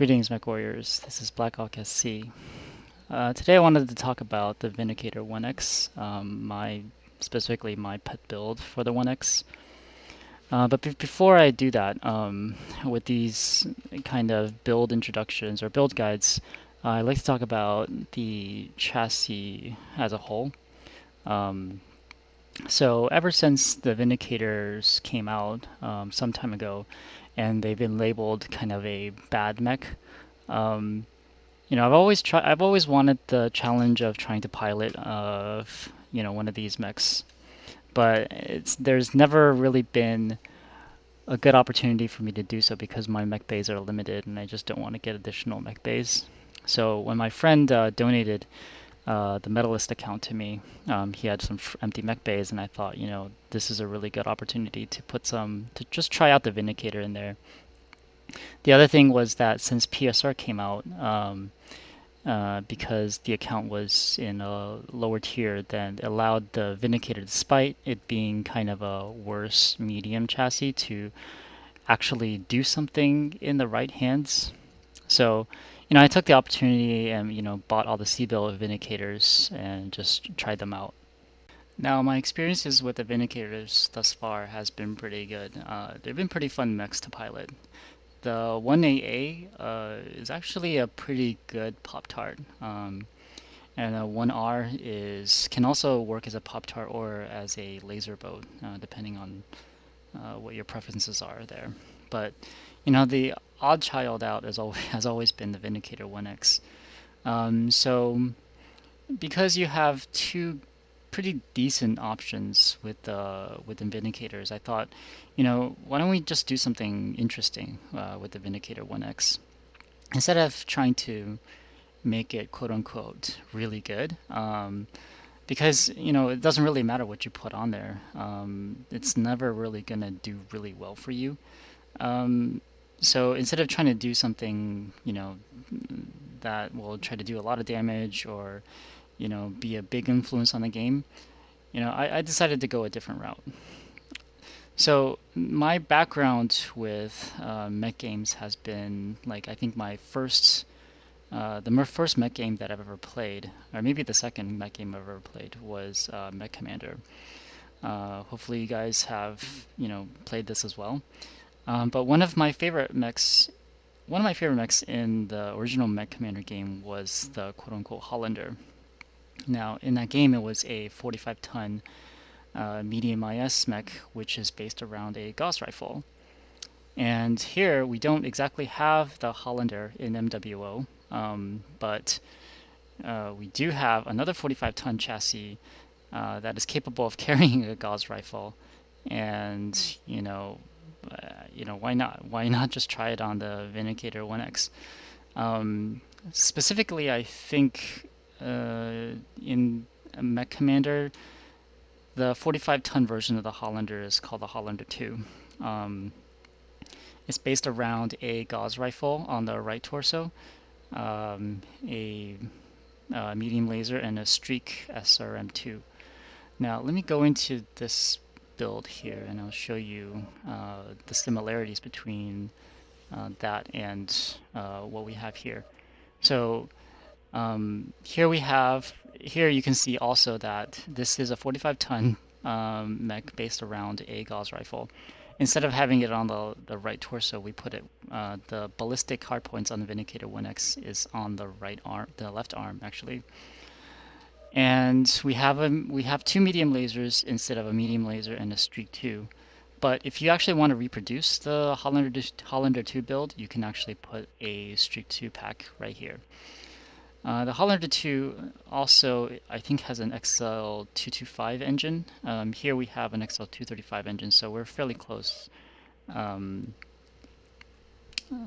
Greetings, MechWarriors. This is Black Hawk SC. Today I wanted to talk about the Vindicator 1X, specifically my pet build for the 1X. But before I do that, with these kind of build introductions or build guides, I'd like to talk about the chassis as a whole. Um, so ever since the Vindicators came out some time ago, and they've been labeled kind of a bad mech. Um, I've always wanted the challenge of trying to pilot one of these mechs, but there's never really been a good opportunity for me to do so because my mech bays are limited, and I just don't want to get additional mech bays. So when my friend donated the Medalist account to me, he had some empty mech bays, and I thought, this is a really good opportunity to to just try out the Vindicator in there. The other thing was that since PSR came out, because the account was in a lower tier, then it allowed the Vindicator, despite it being kind of a worse medium chassis, to actually do something in the right hands. So, I took the opportunity and, bought all the C-Bill Vindicators and just tried them out. Now, my experiences with the Vindicators thus far has been pretty good. They've been pretty fun mechs to pilot. The 1AA is actually a pretty good Pop-Tart. And a 1R can also work as a Pop-Tart or as a laser boat, depending on what your preferences are there. But the odd child out has always been the Vindicator 1X. So because you have two pretty decent options with the Vindicators, I thought, why don't we just do something interesting with the Vindicator 1X instead of trying to make it quote unquote really good. Because it doesn't really matter what you put on there. It's never really gonna do really well for you. Um, so instead of trying to do something that will try to do a lot of damage or be a big influence on the game, I decided to go a different route. So my background with mech games has been like I think the first mech game that I've ever played, or maybe the second mech game I've ever played, was Mech Commander. Hopefully, you guys have played this as well. But one of my favorite mechs in the original Mech Commander game was the quote-unquote Hollander. Now, in that game, it was a 45-ton medium IS mech, which is based around a Gauss rifle. And here we don't exactly have the Hollander in MWO, but we do have another 45-ton chassis that is capable of carrying a Gauss rifle, and why not? Why not just try it on the Vindicator 1X? Specifically, I think in Mech Commander, the 45-ton version of the Hollander is called the Hollander 2. It's based around a Gauss rifle on the right torso, a medium laser, and a Streak SRM2. Now, let me go into this build here, and I'll show you the similarities between that and what we have here. So here you can see also that this is a 45-ton mech based around a Gauss rifle. Instead of having it on the right torso, we put it the ballistic hardpoints on the Vindicator 1X is on the left arm actually. And we have two medium lasers instead of a medium laser and a Streak 2. But if you actually want to reproduce the Hollander 2 build, you can actually put a Streak 2 pack right here. The Hollander 2 also, I think, has an XL225 engine. Here we have an XL235 engine, so we're fairly close.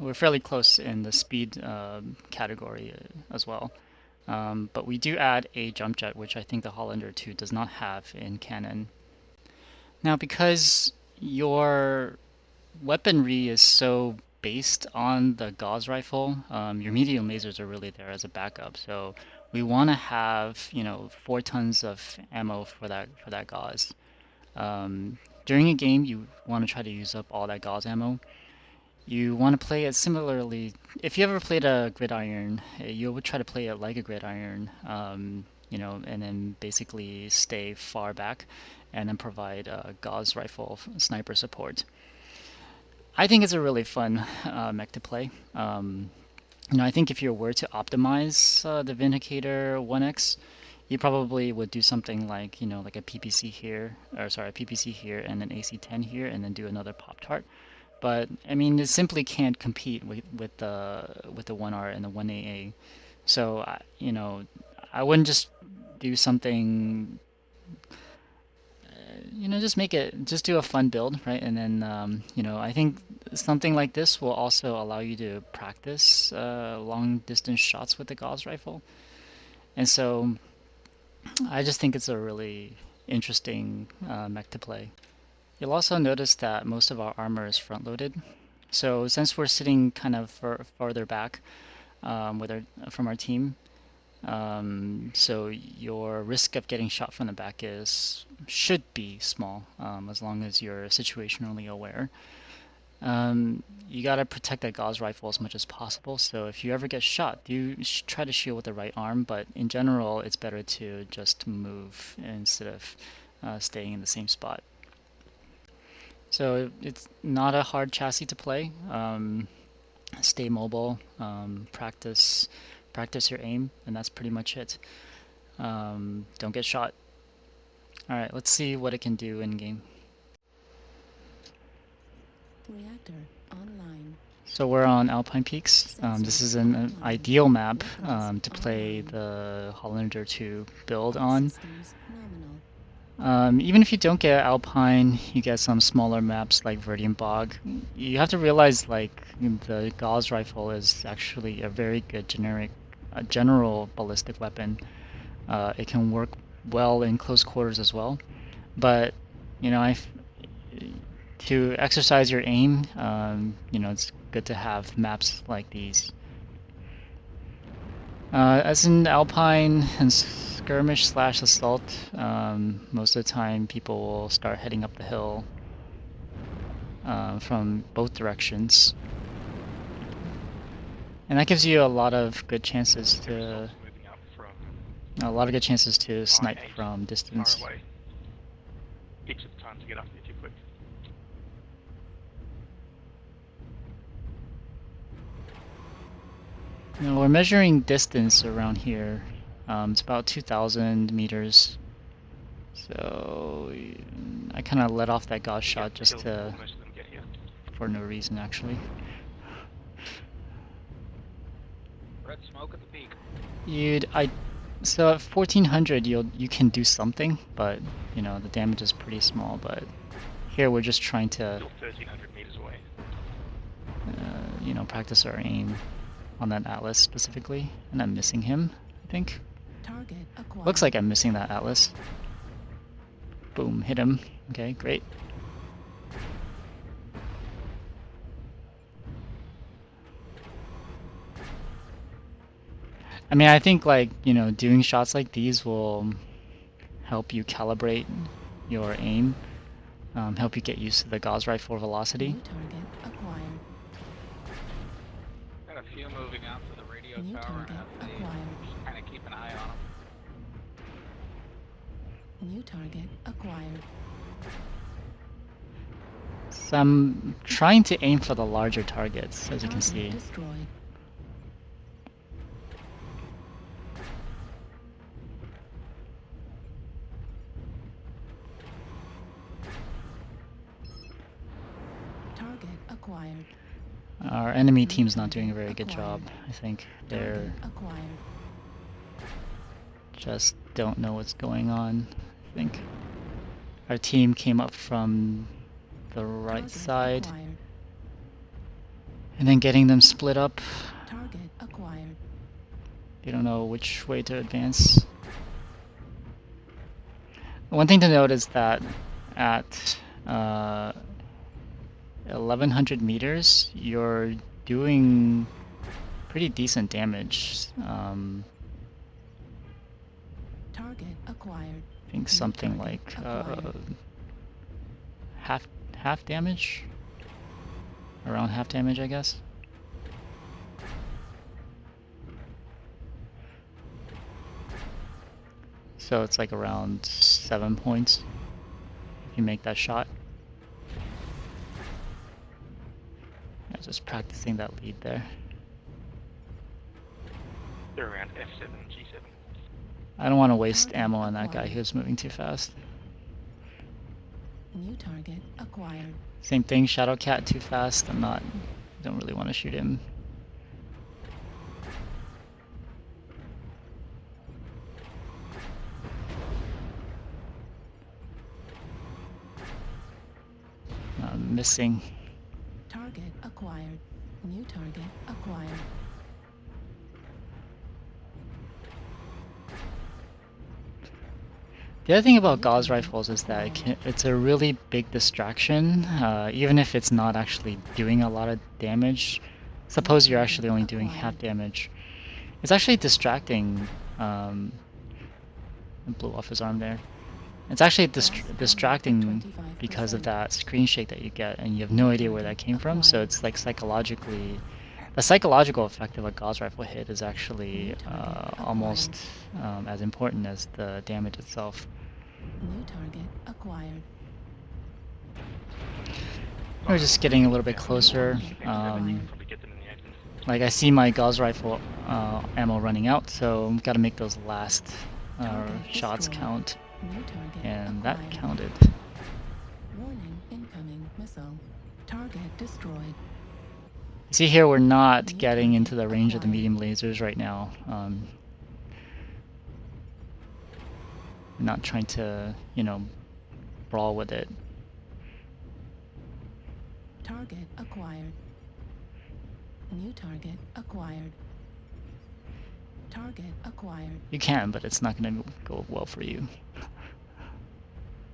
We're fairly close in the speed category as well. But we do add a jump jet, which I think the Hollander 2 does not have in canon. Now, because your weaponry is so based on the Gauss rifle, your medium lasers are really there as a backup. So we want to have 4 tons of ammo for that Gauss. During a game, you want to try to use up all that Gauss ammo. You want to play it similarly. If you ever played a gridiron, you would try to play it like a gridiron, and then basically stay far back and then provide Gauss rifle sniper support. I think it's a really fun mech to play. I think if you were to optimize the Vindicator 1X, you probably would do something like, like a PPC here, or sorry, a PPC here and an AC-10 here, and then do another Pop-Tart. But I mean, it simply can't compete with the 1R and the 1AA. So I wouldn't just do something. Just do a fun build, right? And then I think something like this will also allow you to practice long distance shots with the Gauss rifle. And so I just think it's a really interesting mech to play. You'll also notice that most of our armor is front loaded. So since we're sitting kind of farther back from our team, so your risk of getting shot from the back should be small, as long as you're situationally aware. You gotta protect that Gauss rifle as much as possible. So if you ever get shot, you try to shield with the right arm. But in general, it's better to just move instead of staying in the same spot. So it's not a hard chassis to play. Stay mobile, practice your aim, and that's pretty much it. Don't get shot. All right, let's see what it can do in game. Reactor online. So we're on Alpine Peaks. This is an ideal map to play the Hollander 2 build on. Even if you don't get Alpine, you get some smaller maps like Verdian Bog. You have to realize like the Gauss rifle is actually a very good general ballistic weapon. It can work well in close quarters as well. But to exercise your aim, it's good to have maps like these. As in Alpine and skirmish / assault, most of the time people will start heading up the hill from both directions, and that gives you a lot of good chances to snipe from distance. Each of the time to get up there too quick. Now we're measuring distance around here. It's about 2,000 meters. So I kind of let off that Gauss shot just for no reason actually. Red smoke at the peak. So at 1400 you can do something, but the damage is pretty small. But here we're just trying to still 1,300 meters away. Practice our aim on that Atlas specifically, and I'm missing him, I think. Target acquired. Looks like I'm missing that Atlas. Boom, hit him. Okay, great. I mean, I think doing shots like these will help you calibrate your aim, help you get used to the Gauss rifle velocity. New target acquired. Got a few moving out to the radio New tower, target and acquired. just kind of keep an eye on them. New target acquired. So I'm trying to aim for the larger targets, as you can see. Destroyed. Target acquired. Our enemy team's not doing a very good job, I think. They're acquired. just don't know what's going on, I think. Our team came up from the right side, Acquired. and then getting them split up. Target acquired. They don't know which way to advance. One thing to note is that at 1100 meters, you're doing pretty decent damage. Target acquired. I think something like half damage. around half damage, I guess. So it's like around 7 points if you make that shot. Yeah, just practicing that lead there. They're around F7, G7. I don't want to waste Target ammo on that guy acquired. who's moving too fast. New target acquired. Same thing, Shadow Cat too fast. Don't really want to shoot him. I'm missing. Target acquired. New target acquired. The other thing about New Gauss target rifles is that acquired. it's a really big distraction, even if it's not actually doing a lot of damage. Suppose you're actually only doing half damage. It's actually distracting. I blew off his arm there. It's actually distracting because of that screen shake that you get, and you have no idea where that came from. So it's like psychologically, the psychological effect of a Gauss rifle hit is actually almost as important as the damage itself. New target acquired. We're just getting a little bit closer. Probably get them in the exit. Like I see my Gauss rifle ammo running out, so I've got to make those last shots count, New target and acquired. that counted. Warning, incoming missile. Target destroyed. You see here, we're not getting into the range of the medium lasers right now. We're not trying to, brawl with it. Target acquired. New target acquired. Target acquired. You can, but it's not going to go well for you.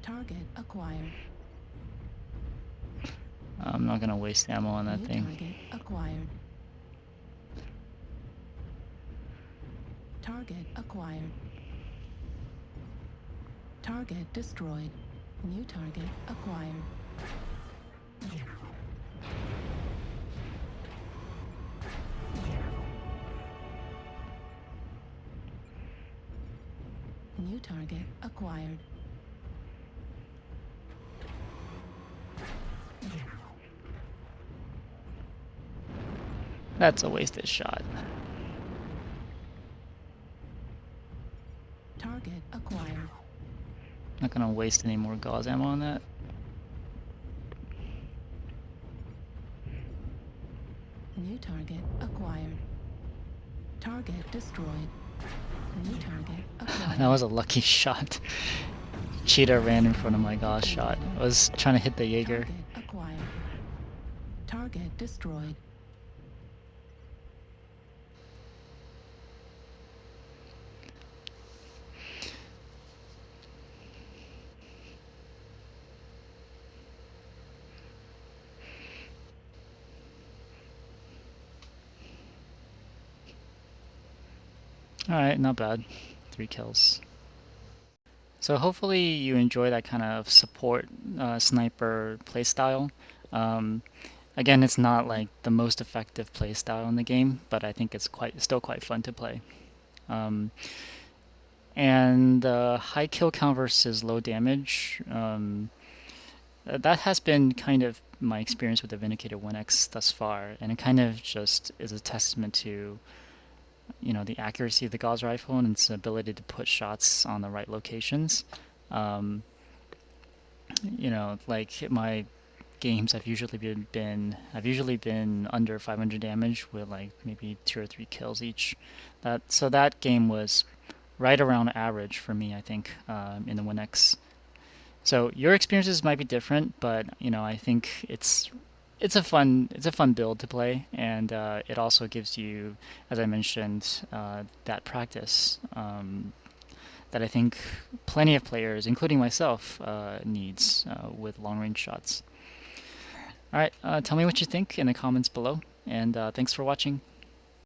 Target acquired. I'm not going to waste ammo on that New thing. target acquired. Target acquired. Target destroyed. New target acquired. New target acquired. That's a wasted shot. Target acquired. Not going to waste any more gauze ammo on that. New target acquired. Target destroyed. New target acquired. That was a lucky shot. Cheetah ran in front of my gauze shot. I was trying to hit the Jaeger. Target acquired. Target destroyed. Alright, not bad. 3 kills. So hopefully you enjoy that kind of support sniper playstyle. Again, it's not like the most effective playstyle in the game, but I think it's still quite fun to play. And high kill count versus low damage, that has been kind of my experience with the Vindicator-1X thus far, and it kind of just is a testament to the accuracy of the Gauss rifle and its ability to put shots on the right locations. Like my games have usually been under 500 damage with like maybe 2 or 3 kills each. So that game was right around average for me, I think, in the 1X. So your experiences might be different, but I think it's a fun build to play, and it also gives you, as I mentioned, that practice that I think plenty of players, including myself, needs with long range shots. All right, tell me what you think in the comments below, and thanks for watching.